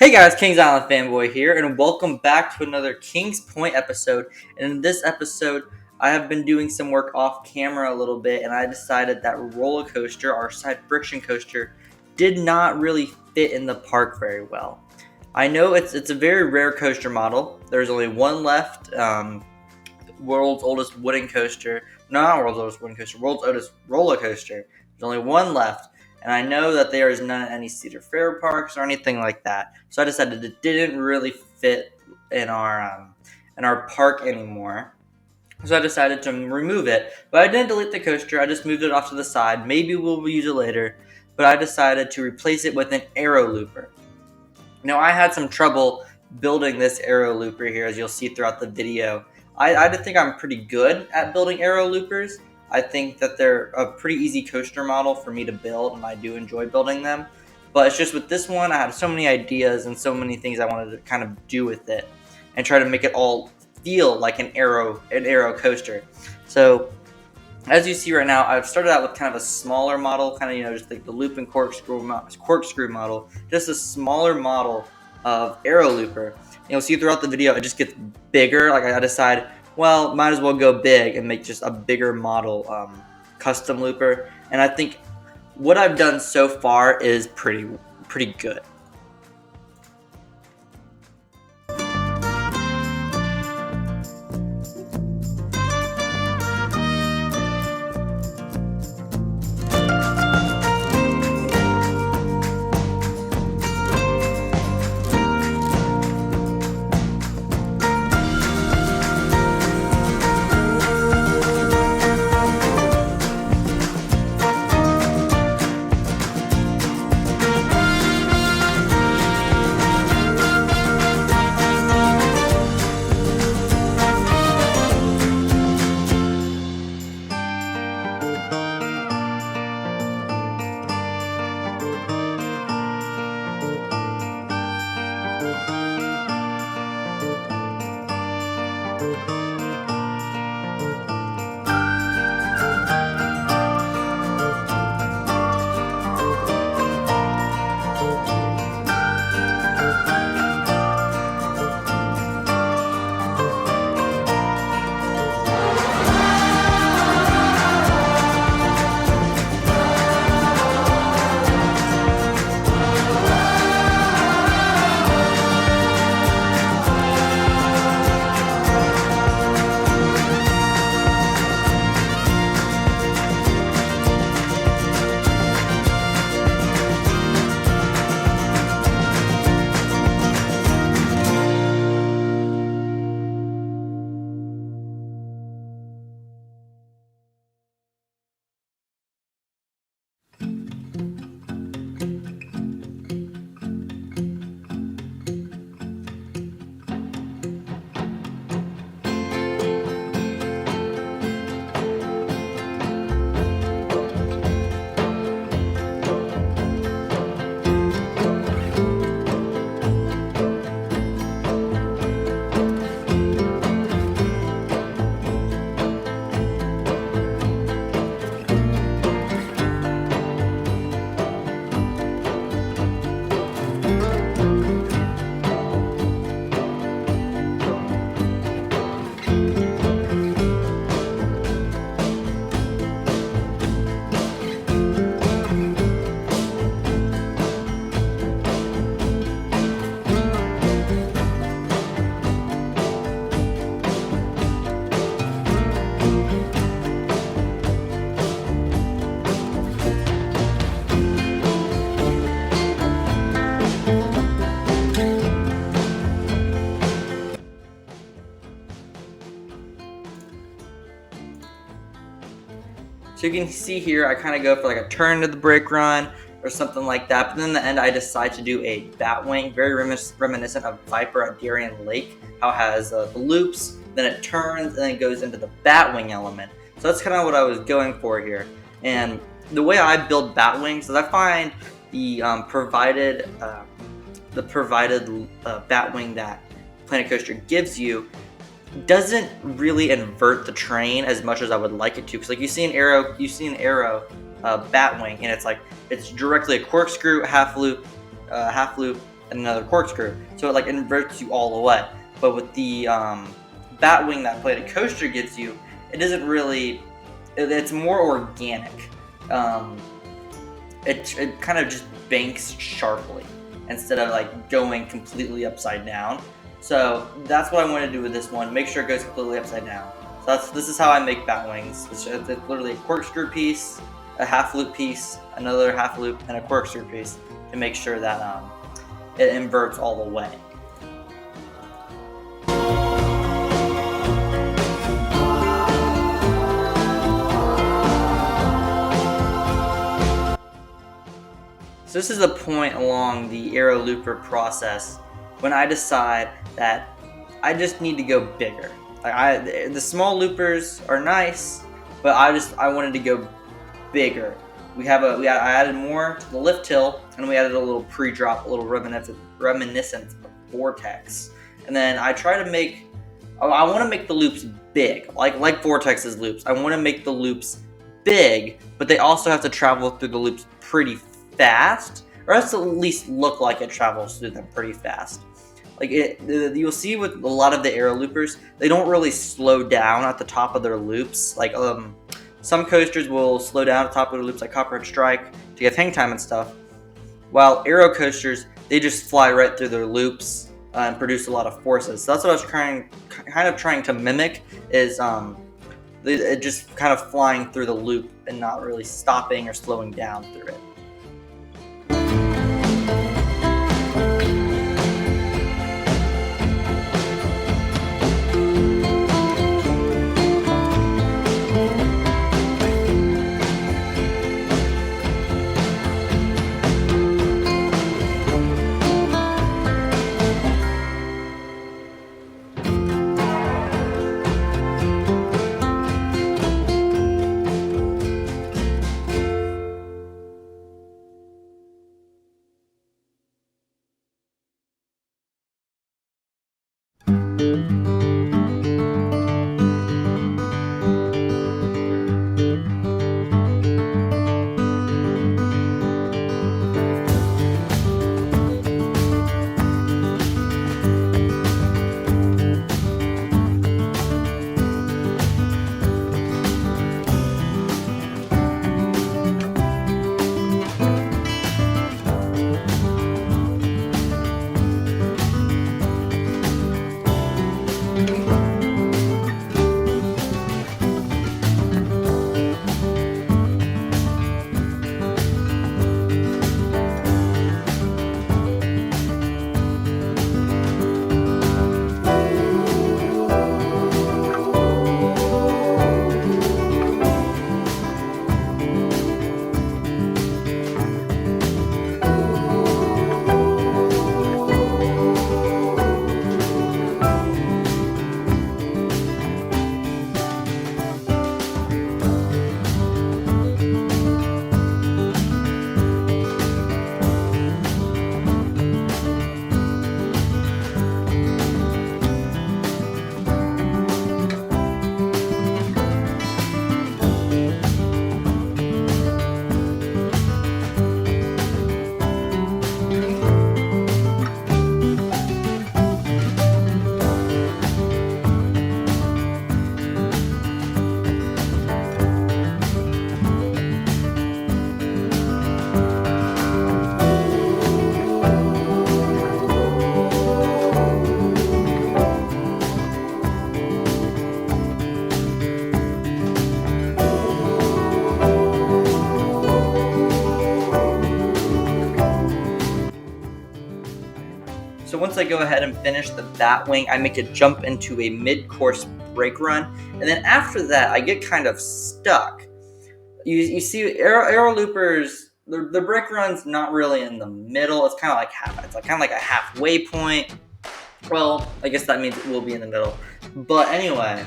Hey guys, Kings Island fanboy here, and welcome back to another Kings Point episode. And in this episode, I have been doing some work off camera a little bit, and I decided that roller coaster, our side friction coaster, did not really fit in the park very well. I know it's a very rare coaster model. There's only one left. World's oldest wooden coaster. No, not world's oldest wooden coaster. World's oldest roller coaster. There's only one left. And I know that there is none at any Cedar Fair parks or anything like that. So I decided it didn't really fit in our park anymore. So I decided to remove it. But I didn't delete the coaster. I just moved it off to the side. Maybe we'll use it later. But I decided to replace it with an aero looper. Now I had some trouble building this aero looper here, as you'll see throughout the video. I think I'm pretty good at building aero loopers. I think that they're a pretty easy coaster model for me to build, and I do enjoy building them. But it's just with this one, I had so many ideas and so many things I wanted to kind of do with it and try to make it all feel like an aero coaster. So as you see right now, I've started out with kind of a smaller model, kind of, just like the loop and corkscrew model, just a smaller model of aero looper. You'll see throughout the video, it just gets bigger. Like I decide, well, might as well go big and make just a bigger model custom looper. And I think what I've done so far is pretty good. So you can see here, I kind of go for like a turn to the brake run or something like that. But then in the end, I decide to do a Batwing, very reminiscent of Viper at Darien Lake. How it has the loops, then it turns, and then it goes into the Batwing element. So that's kind of what I was going for here. And the way I build Batwings is I find the provided Batwing that Planet Coaster gives you doesn't really invert the train as much as I would like it to. Because like you see an arrow Batwing, and it's directly a corkscrew, half loop, and another corkscrew. So it like inverts you all the way. But with the bat wing that Plated Coaster gives you, it isn't really. It's more organic. It kind of just banks sharply instead of like going completely upside down. So that's what I want to do with this one. Make sure it goes completely upside down. So this is how I make bat wings. It's literally a corkscrew piece, a half loop piece, another half loop, and a corkscrew piece to make sure that it inverts all the way. So this is the point along the aero looper process when I decide that I just need to go bigger. Like the small loopers are nice, but I wanted to go bigger. I added more to the lift hill, and we added a little pre-drop, a little reminiscent of Vortex. And then I try to make, I want to make the loops big, like Vortex's loops. I want to make the loops big, but they also have to travel through the loops pretty fast, or has to at least look like it travels through them pretty fast. Like you'll see with a lot of the aero loopers, they don't really slow down at the top of their loops. Like some coasters will slow down at the top of their loops, like Copperhead Strike, to give hang time and stuff. While aero coasters, they just fly right through their loops and produce a lot of forces. So that's what I was kind of trying to mimic, is it just kind of flying through the loop and not really stopping or slowing down through it. So once I go ahead and finish the bat wing, I make a jump into a mid-course brake run, and then after that, I get kind of stuck. You see, aero loopers, the brake run's not really in the middle. It's kind of like a halfway point. Well, I guess that means it will be in the middle. But anyway,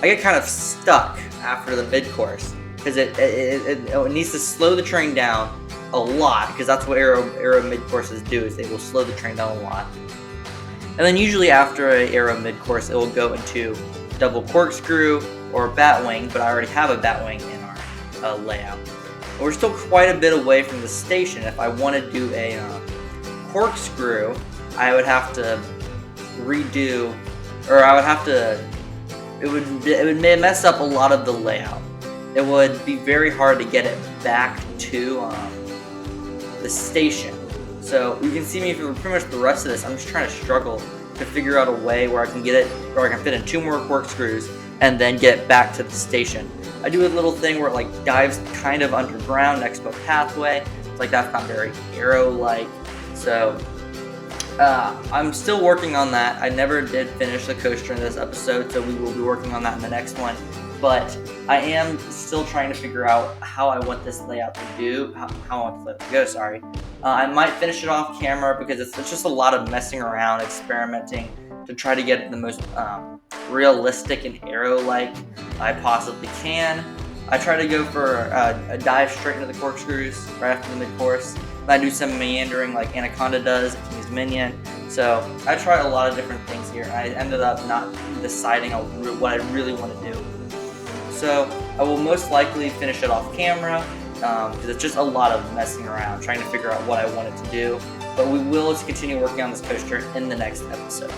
I get kind of stuck after the mid-course because it needs to slow the train down a lot, because that's what aero mid-courses do, is they will slow the train down a lot. And then usually after an aero mid-course, it will go into double corkscrew or bat wing, but I already have a bat wing in our layout. And we're still quite a bit away from the station if I want to do a corkscrew, I would have to redo, or I would have to, it would mess up a lot of the layout. It would be very hard to get it back to the station. So you can see me for pretty much the rest of this. I'm just trying to struggle to figure out a way where I can get it, where I can fit in 2 more corkscrews and then get it back to the station. I do a little thing where it like dives kind of underground next to a pathway. It's like that's not very Aero-like. So I'm still working on that. I never did finish the coaster in this episode, so we will be working on that in the next one. But I am still trying to figure out how I want this layout to do, how I want the layout to go, sorry. I might finish it off camera because it's just a lot of messing around, experimenting to try to get it the most realistic and Aero-like I possibly can. I try to go for a dive straight into the corkscrews right after the mid-course. I do some meandering like Anaconda does at King's Minion. So I tried a lot of different things here. I ended up not deciding on what I really want to do. So I will most likely finish it off camera because it's just a lot of messing around, trying to figure out what I wanted to do. But we will just continue working on this coaster in the next episode.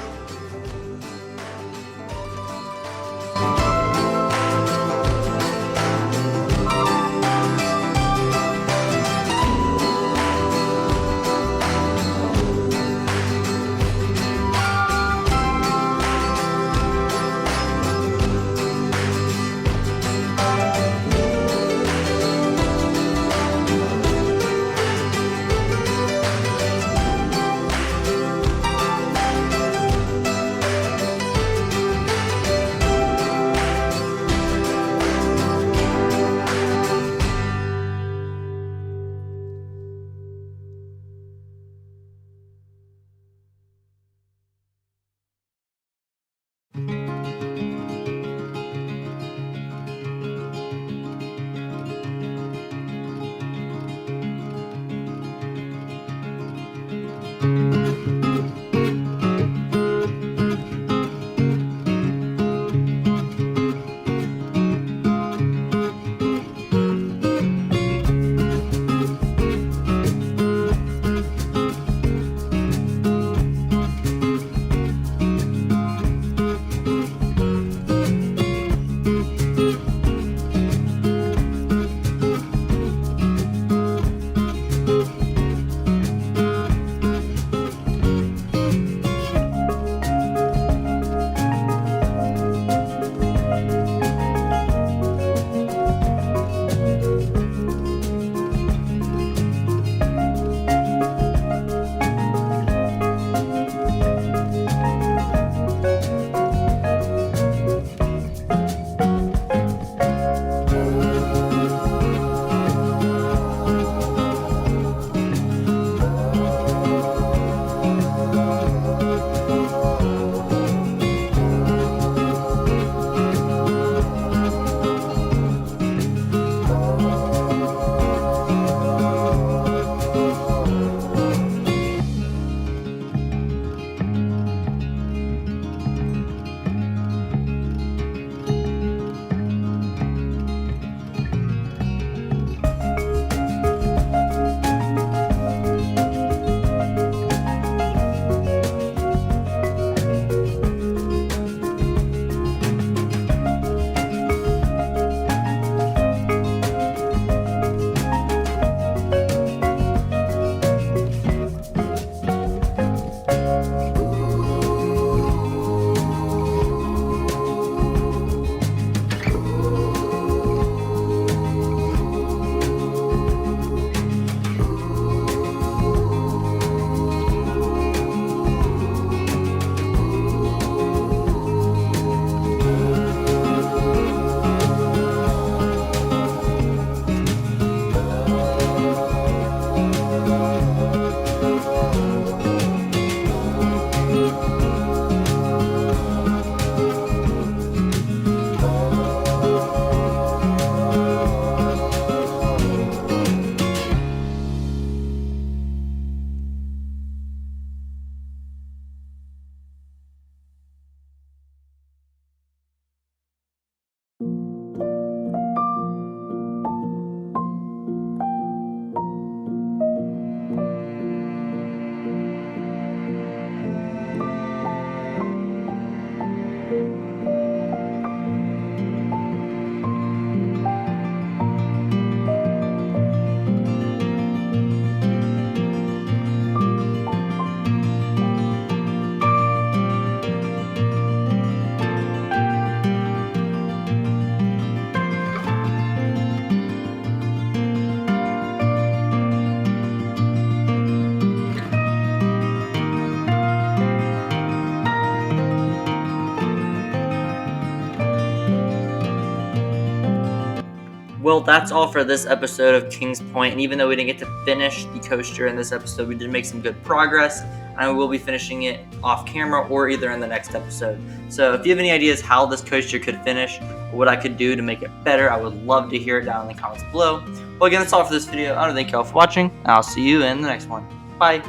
Well, that's all for this episode of Kings Point, and even though we didn't get to finish the coaster in this episode, we did make some good progress, and I will be finishing it off camera or either in the next episode. So if you have any ideas how this coaster could finish, or what I could do to make it better, I would love to hear it down in the comments below. Well, again, that's all for this video. I want to thank you all for watching, and I'll see you in the next one. Bye!